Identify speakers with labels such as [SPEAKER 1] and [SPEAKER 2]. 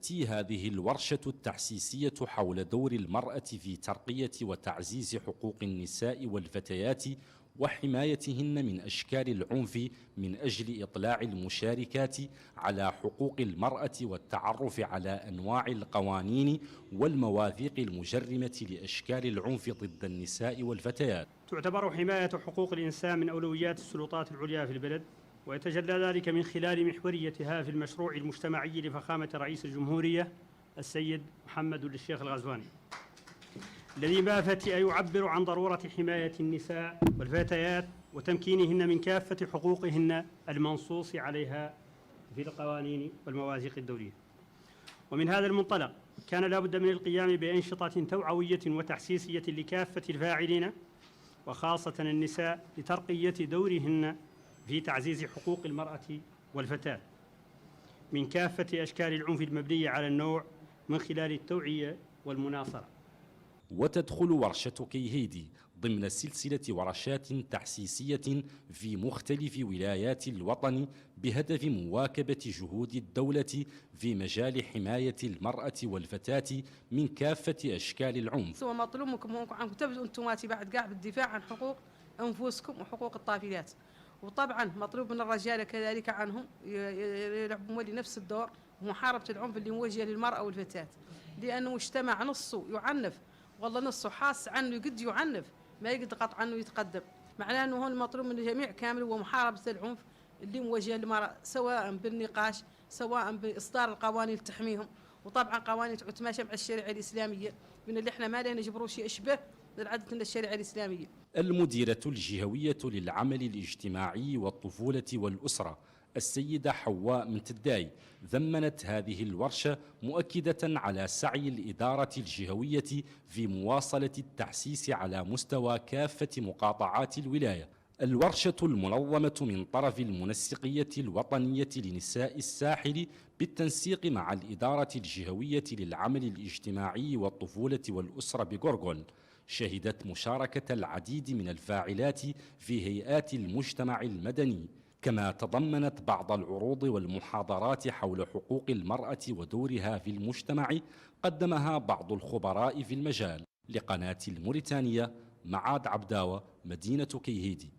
[SPEAKER 1] تأتي هذه الورشة التحسيسية حول دور المرأة في ترقية وتعزيز حقوق النساء والفتيات وحمايتهن من أشكال العنف من أجل إطلاع المشاركات على حقوق المرأة والتعرف على أنواع القوانين والمواثيق المجرمة لأشكال العنف ضد النساء والفتيات.
[SPEAKER 2] تعتبر حماية حقوق الإنسان من أولويات السلطات العليا في البلد، ويتجلى ذلك من خلال محوريتها في المشروع المجتمعي لفخامة رئيس الجمهورية السيد محمد الشيخ الغزواني، الذي ما فتئ يعبر عن ضرورة حماية النساء والفتيات وتمكينهن من كافة حقوقهن المنصوص عليها في القوانين والمواثيق الدولية. ومن هذا المنطلق كان لا بد من القيام بأنشطة توعوية وتحسيسية لكافة الفاعلين وخاصة النساء لترقية دورهن في تعزيز حقوق المرأة والفتاة من كافة أشكال العنف المبنية على النوع من خلال التوعية والمناصرة.
[SPEAKER 1] وتدخل ورشة كيهيدي ضمن سلسلة ورشات تحسيسية في مختلف ولايات الوطن بهدف مواكبة جهود الدولة في مجال حماية المرأة والفتاة من كافة أشكال العنف.
[SPEAKER 3] مطلوب منكم أن تبذلوا أنتم بعد قاع بالدفاع عن حقوق أنفسكم وحقوق الطافلات، وطبعا مطلوب من الرجال كذلك عنهم يلعبون نفس الدور ومحاربة العنف اللي موجه للمرأة والفتاة، لأنه مجتمع نصه يعنف، والله نصه حاس عنه قد يعنف ما يقدر قطع عنه يتقدم. معناه أنه هون المطلوب من الجميع كامل هو محاربة العنف اللي موجه للمرأة، سواء بالنقاش سواء بإصدار القوانين اللي تحميهم، وطبعا قوانين تتماشى مع الشريعة الإسلامية، من اللي احنا ما لنا نجبروا شيء يشبه بالعدل من الشريعة الإسلامية.
[SPEAKER 1] المديرة الجهوية للعمل الاجتماعي والطفولة والأسرة السيدة حواء منتداي ذمنت هذه الورشة مؤكدة على سعي الإدارة الجهوية في مواصلة التحسيس على مستوى كافة مقاطعات الولاية. الورشة المنظمة من طرف المنسقية الوطنية لنساء الساحل بالتنسيق مع الإدارة الجهوية للعمل الاجتماعي والطفولة والأسرة بغرغل شهدت مشاركة العديد من الفاعلات في هيئات المجتمع المدني، كما تضمنت بعض العروض والمحاضرات حول حقوق المرأة ودورها في المجتمع قدمها بعض الخبراء في المجال. لقناة الموريتانية، معاد عبداوة، مدينة كيهيدي.